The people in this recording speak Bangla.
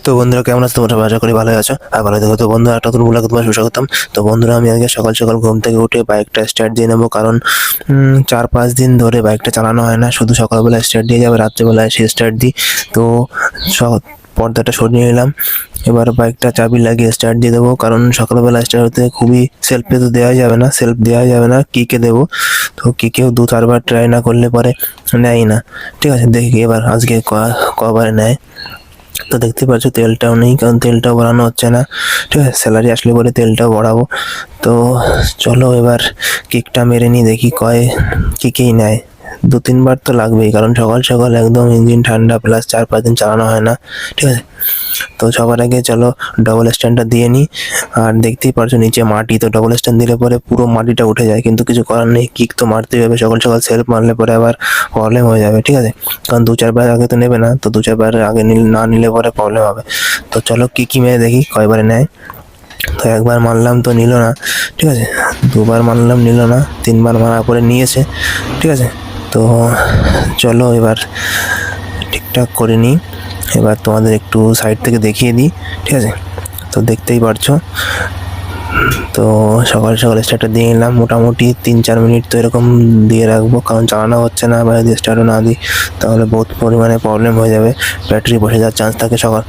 তো বন্ধুরা কেমন আছো তোমরা? আশা করি ভালো আছো আর ভালো থেকো। তো বন্ধুরা একটা নতুন ব্লগে তোমার সুস্বাগতম। তো বন্ধুরা আমি আজকে সকাল সকাল ঘুম থেকে উঠে বাইকটা স্টার্ট দিয়ে নেবো, কারণ 4-5 দিন ধরে বাইকটা চালানো হয় না, শুধু সকালবেলা স্টার্ট দিয়ে যাবে, রাত্রেবেলায় সে স্টার্ট দিই। তো পর্দাটা সরিয়ে নিলাম, এবার বাইকটা চাবি লাগিয়ে স্টার্ট দিয়ে দেবো, কারণ সকালবেলা স্টার্ট হতে খুবই সেলফে তো দেওয়া যাবে না, সেলফ দেওয়া যাবে না, কিকে দেবো। তো কিকেও 2-4 বার ট্রাই না করলে পরে নেয় না। ঠিক আছে, দেখি এবার আজকে কবার নেয়। তো দেখতে পাচ্ছ তেলটাও নেই, কারণ তেলটাও ভরানো হচ্ছে না। ঠিক আছে, স্যালারি আসলে পরে তেলটাও ভরাবো। তো চলো এবার কিকটা মেরে নিই, দেখি কিকেই নেয়। 2-3 বার তো লাগবেই, কারণ সকাল সকাল একদম ইঞ্জিন ঠান্ডা, প্লাস 4-5 দিন চালানো হয় না। ঠিক আছে, তো সবার আগে চলো ডবল স্ট্যান্ডটা দিয়ে নিই। আর দেখতেই পারছো নিচে মাটি, তো ডবল স্ট্যান্ড দিলে পরে পুরো মাটিটা উঠে যায়, কিন্তু কিছু করার নেই, কিক তো মারতেই হবে। সকাল সকাল সেলফ মারলে পরে আবার প্রবলেম হয়ে যাবে। ঠিক আছে, কারণ 2-4 বার আগে তো নেবে না, তো 2-4 বার আগে না নিলে পরে প্রবলেম হবে। তো চলো কি মেরে দেখি কয়বারে নেয়। তো একবার মারলাম তো নিল না। ঠিক আছে, 2 বার মারলাম নিল না, 3 বার মারার পরে নিয়েছে। ঠিক আছে, তো চলো এবার ঠিকঠাক করে নিই। এবার তোমাদের একটু সাইড থেকে দেখিয়ে দিই। ঠিক আছে, তো দেখতেই পারছো। তো সকাল সকাল স্টার্টটা দিয়ে নিলাম, মোটামুটি 3-4 মিনিট তো এরকম দিয়ে রাখবো, কারণ চালানো হচ্ছে না, বা যদি স্টার্টও না দিই তাহলে বহুত পরিমাণে প্রবলেম হয়ে যাবে, ব্যাটারি বসে যাওয়ার চান্স থাকে। সকাল